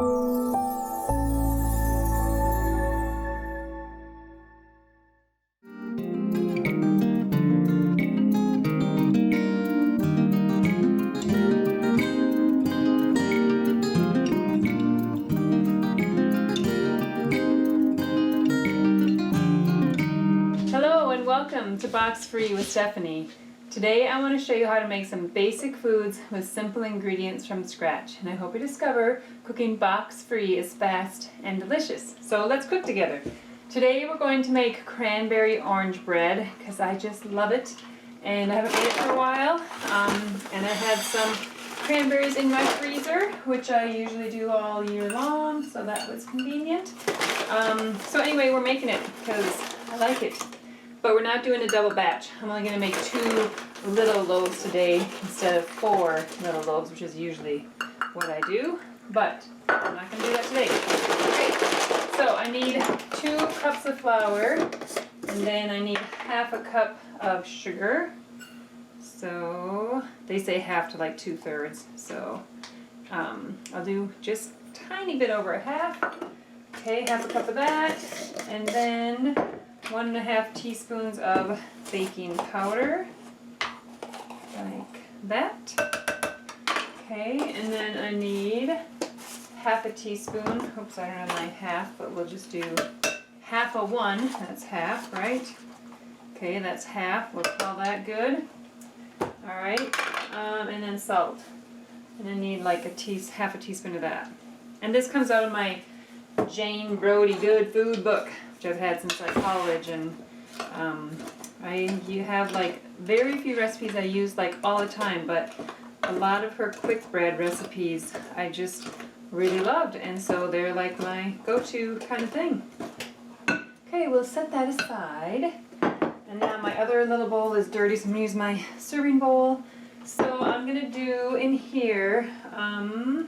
Hello and welcome to Box Free with Stephanie. Today I want to show you how to make some basic foods with simple ingredients from scratch, and I hope you discover cooking box free is fast and delicious. So let's cook together. Today we're going to make cranberry orange bread because I just love it and I haven't made it for a while, and I had some cranberries in my freezer, which I usually do all year long, so that was convenient. So anyway, we're making it because I like it. But we're not doing a double batch. I'm only going to make 2 little loaves today instead of 4 little loaves, which is usually what I do. But I'm not going to do that today. Okay, so I need 2 cups of flour, and then I need half a cup of sugar. So they say half to like 2/3. So I'll do just a tiny bit over a half. Okay, half a cup of that, and then 1.5 teaspoons of baking powder, like that. Okay, and then I need half a teaspoon. Oops, I don't have my half, but we'll just do half a 1. That's half, right? Okay, that's half. We'll call that good. All right, and then salt. And I need like half a teaspoon of that. And this comes out of my Jane Brody Good Food book, which I've had since like college, and you have like very few recipes I use like all the time, but a lot of her quick bread recipes I just really loved, and so they're like my go-to kind of thing. Okay, we'll set that aside, and now my other little bowl is dirty, so I'm gonna use my serving bowl. So I'm gonna do in here, I'll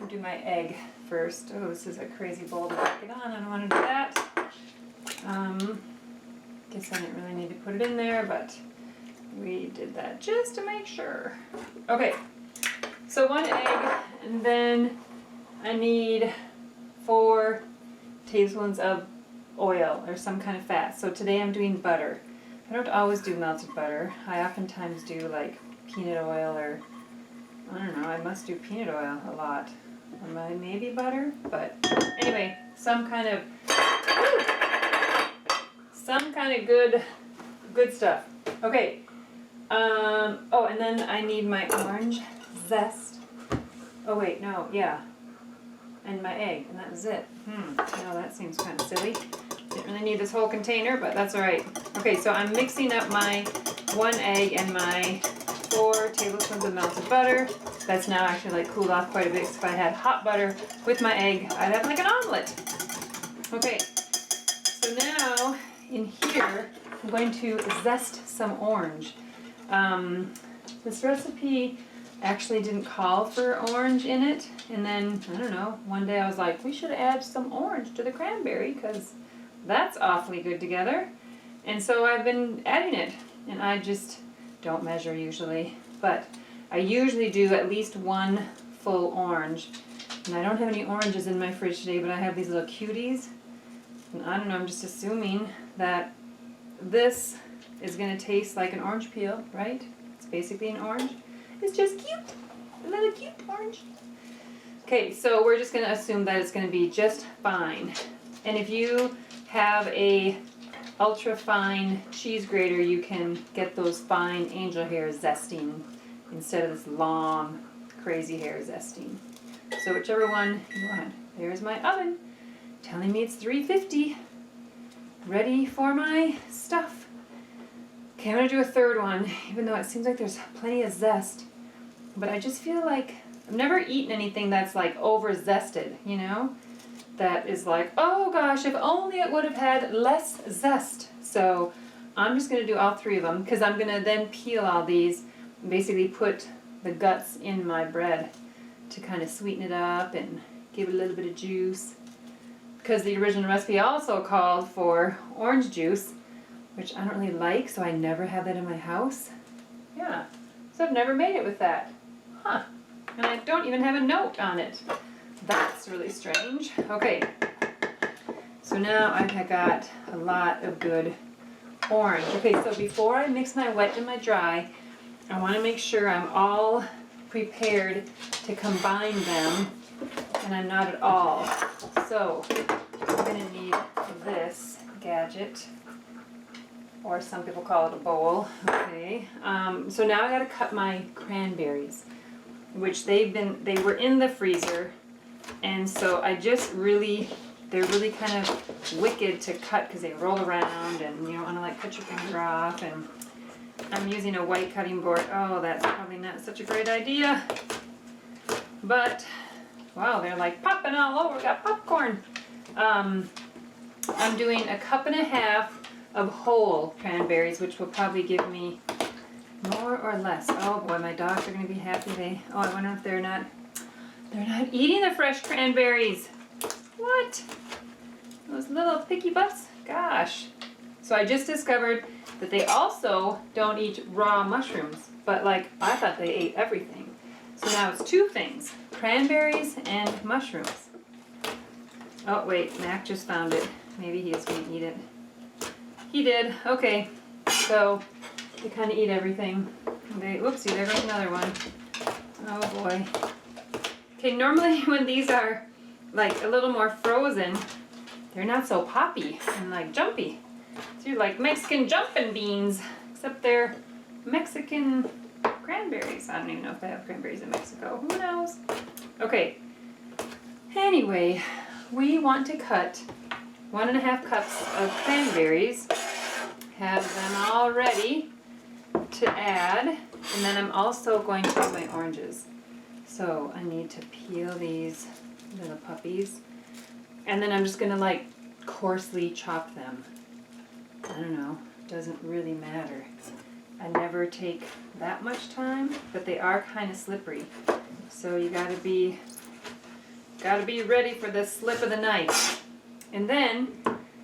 do my egg first. Oh, this is a crazy bowl to pack it on. I don't want to do that. Guess I didn't really need to put it in there, but we did that just to make sure. Okay, so 1 egg, and then I need 4 tablespoons of oil or some kind of fat. So today I'm doing butter. I don't always do melted butter. I oftentimes do like peanut oil, or I don't know, I must do peanut oil a lot. Or maybe butter, but anyway, some kind of good stuff. Okay. Oh, and then I need my orange zest. Oh wait, no, yeah. And my egg, and that was it. No, that seems kind of silly. Didn't really need this whole container, but that's all right. Okay, so I'm mixing up my 1 egg and my 4 tablespoons of melted butter. That's now actually like cooled off quite a bit, because if I had hot butter with my egg, I'd have like an omelet. Okay, so now in here, I'm going to zest some orange. This recipe actually didn't call for orange in it, and then, I don't know, one day I was like, we should add some orange to the cranberry, because that's awfully good together. And so I've been adding it, and I just don't measure usually, but I usually do at least 1 full orange. And I don't have any oranges in my fridge today, but I have these little cuties. And I don't know, I'm just assuming that this is going to taste like an orange peel, right? It's basically an orange. It's just cute. A little cute orange. Okay, so we're just going to assume that it's going to be just fine. And if you have a ultra fine cheese grater, you can get those fine angel hair zesting instead of this long crazy hair zesting. So whichever one you want. There's my oven telling me it's 350, ready for my stuff. Okay, I'm gonna do a 3rd one, even though it seems like there's plenty of zest, but I just feel like I've never eaten anything that's like over zested, you know, that is like, oh gosh, if only it would have had less zest. So I'm just gonna do all 3 of them, because I'm gonna then peel all these and basically put the guts in my bread to kind of sweeten it up and give it a little bit of juice. Because the original recipe also called for orange juice, which I don't really like, so I never have that in my house. Yeah, so I've never made it with that. Huh. And I don't even have a note on it. That's really strange. Okay, so now I've got a lot of good orange. Okay, so before I mix my wet and my dry, I want to make sure I'm all prepared to combine them, and I'm not at all. So I'm going to need this gadget, or some people call it a bowl. Okay, so now I got to cut my cranberries, which they were in the freezer, and so I just really, they're really kind of wicked to cut because they roll around, and you don't want to like cut your finger off. And I'm using a white cutting board. Oh, that's probably not such a great idea. But wow, they're like popping all over. We got popcorn. I'm doing 1.5 cups of whole cranberries, which will probably give me more or less. Oh boy, my dogs are going to be happy. I wonder if they're not eating the fresh cranberries. What? Those little picky butts? Gosh. So I just discovered that they also don't eat raw mushrooms, but like I thought they ate everything. So now it's 2 things, cranberries and mushrooms. Oh wait, Mac just found it. Maybe he is going to eat it. He did. Okay, so they kind of eat everything. Oopsie, there goes another one. Oh boy. Okay, normally when these are like a little more frozen, they're not so poppy and like jumpy. So you're like Mexican jumping beans, except they're Mexican cranberries. I don't even know if they have cranberries in Mexico. Who knows? Okay. Anyway, we want to cut 1.5 cups of cranberries. Have them all ready to add. And then I'm also going to do my oranges. So I need to peel these little puppies. And then I'm just going to like coarsely chop them. I don't know, doesn't really matter. I never take that much time, but they are kind of slippery. So you gotta be ready for the slip of the knife. And then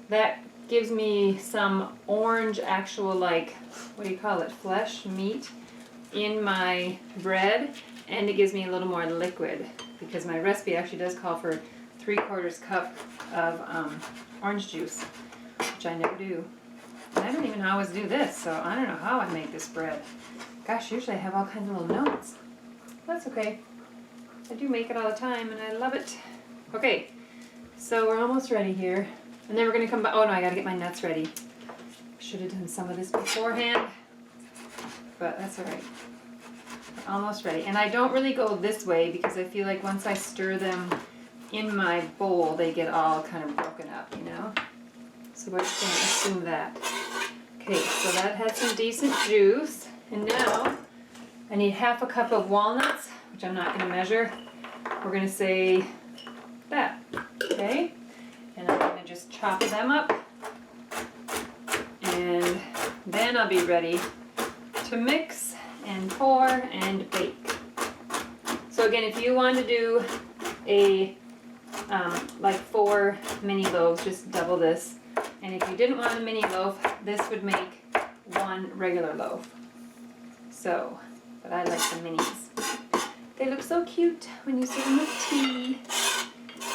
that gives me some orange actual like, what do you call it, flesh, meat in my bread, and it gives me a little more liquid because my recipe actually does call for 3/4 cup of orange juice, which I never do. And I don't even always do this, so I don't know how I make this bread. Gosh, usually I have all kinds of little notes. That's okay. I do make it all the time, and I love it. Okay, so we're almost ready here. And then we're going to come back. Oh no, I got to get my nuts ready. Should have done some of this beforehand, but that's all right. We're almost ready. And I don't really go this way because I feel like once I stir them in my bowl, they get all kind of broken up, you know? So we're just going to assume that. Okay, so that had some decent juice. And now I need 1/2 cup of walnuts, which I'm not going to measure. We're going to say that, okay? And I'm going to just chop them up. And then I'll be ready to mix and pour and bake. So again, if you want to do a like 4 mini loaves, just double this. And if you didn't want a mini loaf, this would make 1 regular loaf. So, but I like the minis. They look so cute when you serve them with tea.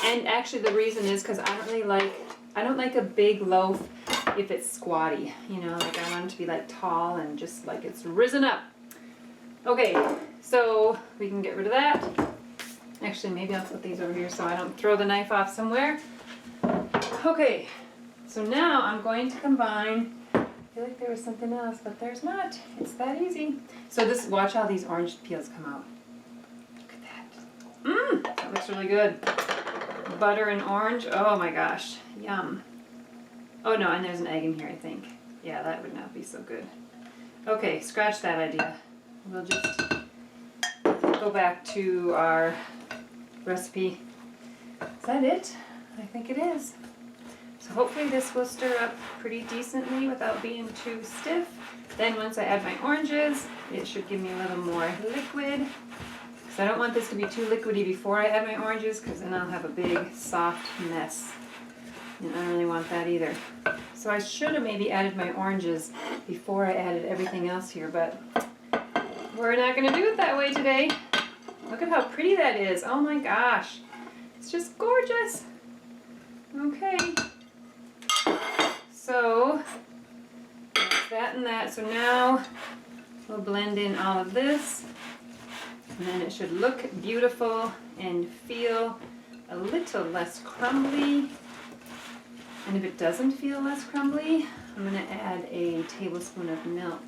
And actually the reason is because I don't like a big loaf if it's squatty. You know, like I want it to be like tall and just like it's risen up. Okay, so we can get rid of that. Actually, maybe I'll put these over here so I don't throw the knife off somewhere. Okay, so now I'm going to combine. I feel like there was something else, but there's not. It's that easy. So this, watch how these orange peels come out. Look at that. That looks really good. Butter and orange. Oh my gosh, yum. Oh no, and there's an egg in here, I think. Yeah, that would not be so good. Okay, scratch that idea. We'll just go back to our recipe. Is that it? I think it is. So hopefully this will stir up pretty decently without being too stiff. Then once I add my oranges, it should give me a little more liquid. So I don't want this to be too liquidy before I add my oranges because then I'll have a big soft mess. And I don't really want that either. So I should have maybe added my oranges before I added everything else here, but we're not going to do it that way today. Look at how pretty that is. Oh my gosh. It's just gorgeous. Okay. So that's that and that. So now we'll blend in all of this. And then it should look beautiful and feel a little less crumbly. And if it doesn't feel less crumbly, I'm going to add a tablespoon of milk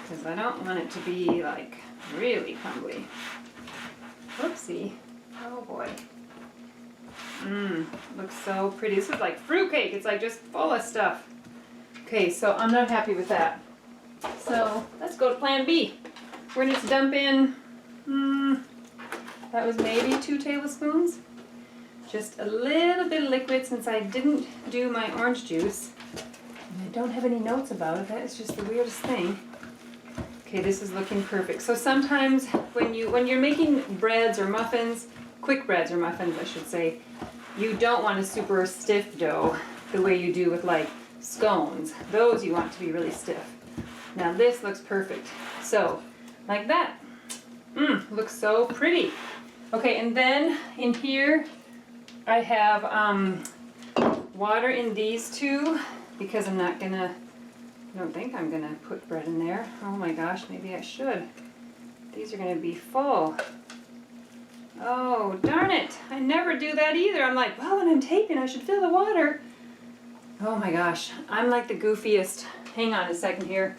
because I don't want it to be like really crumbly. Whoopsie. Oh boy. Looks so pretty. This is like fruitcake. It's like just full of stuff. Okay, so I'm not happy with that. So let's go to plan B. We're going to just dump in, that was maybe 2 tablespoons. Just a little bit of liquid since I didn't do my orange juice. And I don't have any notes about it. That is just the weirdest thing. Okay, this is looking perfect. So sometimes when you're making breads or muffins, quick breads or muffins I should say, you don't want a super stiff dough the way you do with like scones. Those you want to be really stiff. Now this looks perfect. So like that. Looks so pretty. Okay, and then in here I have water in these two because I don't think I'm gonna put bread in there. Oh my gosh, maybe I should. These are gonna be full. Oh, darn it. I never do that either. I'm like, well, when I'm taping, I should fill the water. Oh my gosh, I'm like the goofiest. Hang on a second here.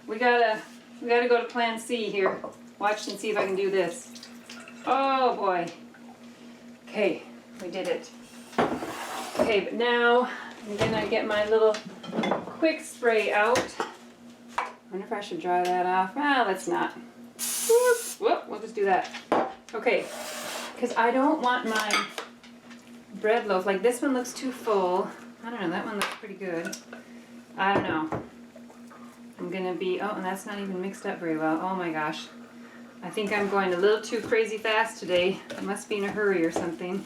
We gotta go to plan C here. Watch and see if I can do this. Oh boy. Okay, we did it. Okay, but now I'm gonna get my little quick spray out. I wonder if I should dry that off. Ah, let's not. Whoop, we'll just do that. Okay, because I don't want my bread loaf, like this one looks too full. I don't know, that one looks pretty good. I don't know. I'm gonna be, oh, and that's not even mixed up very well. Oh my gosh. I think I'm going a little too crazy fast today. I must be in a hurry or something.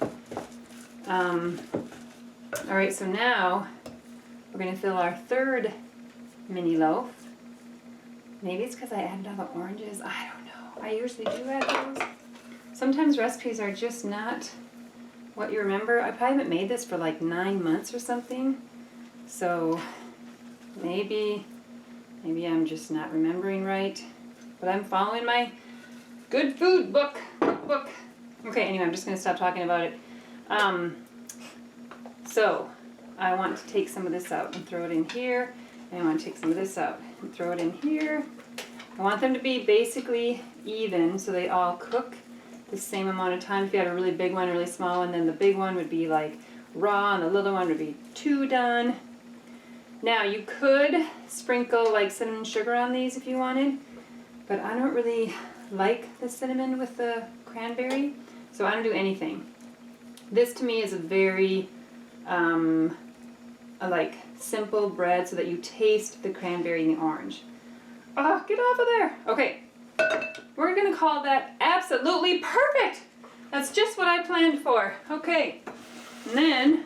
All right, so now we're gonna fill our third mini loaf. Maybe it's because I added all the oranges. I don't know. I usually do add those. Sometimes recipes are just not what you remember. I probably haven't made this for like 9 months or something. So maybe I'm just not remembering right. But I'm following my good food book. Okay, anyway, I'm just going to stop talking about it. So I want to take some of this out and throw it in here. And I want to take some of this out and throw it in here. I want them to be basically even so they all cook the same amount of time. If you had a really big one, really small one, then the big one would be like raw and the little one would be too done. Now you could sprinkle like cinnamon sugar on these if you wanted, but I don't really like the cinnamon with the cranberry, so I don't do anything. This to me is a very like simple bread so that you taste the cranberry and the orange. Oh, get off of there. Okay, we're gonna call that absolutely perfect. That's just what I planned for. Okay, and then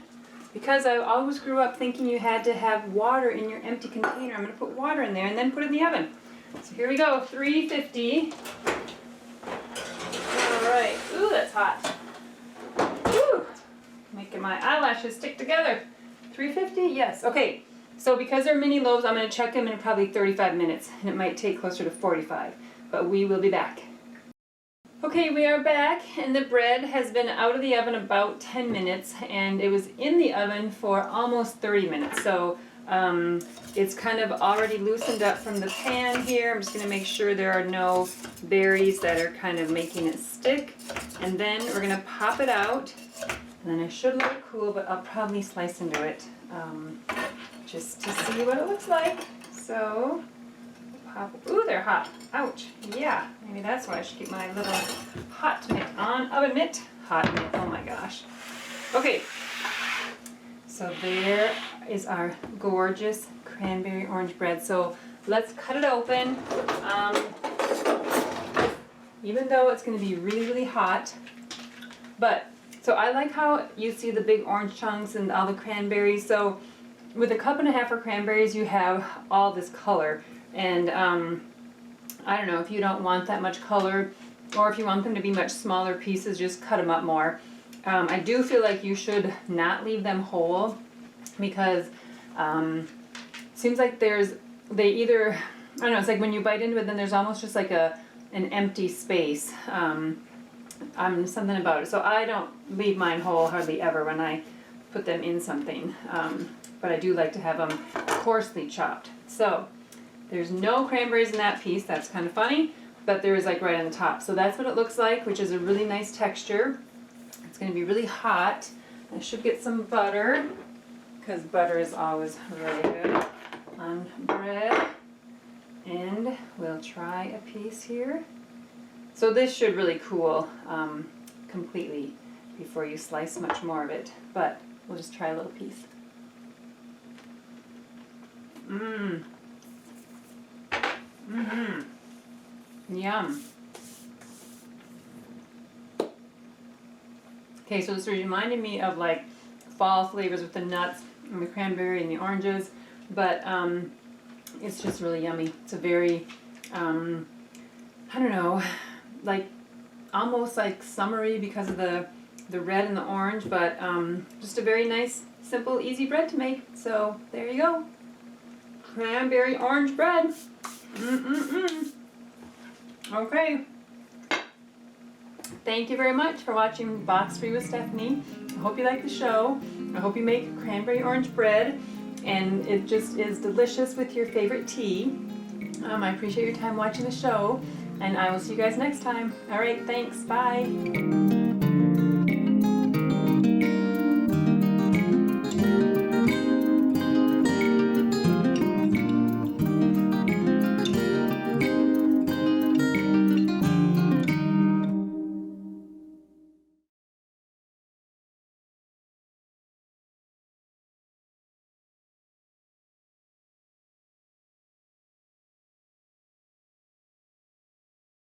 because I always grew up thinking you had to have water in your empty container, I'm gonna put water in there and then put it in the oven. So here we go, 350. All right, ooh, that's hot. Ooh, making my eyelashes stick together. 350, yes, okay. So because they're mini loaves, I'm gonna check them in probably 35 minutes, and it might take closer to 45, but we will be back. Okay, we are back, and the bread has been out of the oven about 10 minutes, and it was in the oven for almost 30 minutes. So it's kind of already loosened up from the pan here. I'm just gonna make sure there are no berries that are kind of making it stick. And then we're gonna pop it out, and then I should let it cool, but I'll probably slice into it just to see what it looks like. So, pop, ooh, they're hot. Ouch, yeah, maybe that's why I should keep my little hot mitt on. Oven mitt, hot mitt, oh my gosh. Okay, so there is our gorgeous cranberry orange bread. So let's cut it open. Even though it's gonna be really, really hot, so I like how you see the big orange chunks and all the cranberries. So with 1.5 cups of cranberries, you have all this color. And I don't know, if you don't want that much color, or if you want them to be much smaller pieces, just cut them up more. I do feel like you should not leave them whole because seems like they either, I don't know, it's like when you bite into it, then there's almost just like an empty space. Something about it. So I don't leave mine whole hardly ever when I put them in something. But I do like to have them coarsely chopped. So there's no cranberries in that piece. That's kind of funny, but there is like right on the top. So that's what it looks like, which is a really nice texture. It's going to be really hot. I should get some butter because butter is always really good on bread. And we'll try a piece here. So this should really cool completely before you slice much more of it, but we'll just try a little piece. Yum. Okay, so this reminded me of like fall flavors with the nuts and the cranberry and the oranges, but it's just really yummy. It's a very, I don't know, like almost like summery because of the red and the orange, but just a very nice, simple, easy bread to make. So there you go. Cranberry orange bread. Okay. Thank you very much for watching Box Free with Stephanie. I hope you like the show. I hope you make cranberry orange bread and it just is delicious with your favorite tea. I appreciate your time watching the show and I will see you guys next time. All right, thanks. Bye.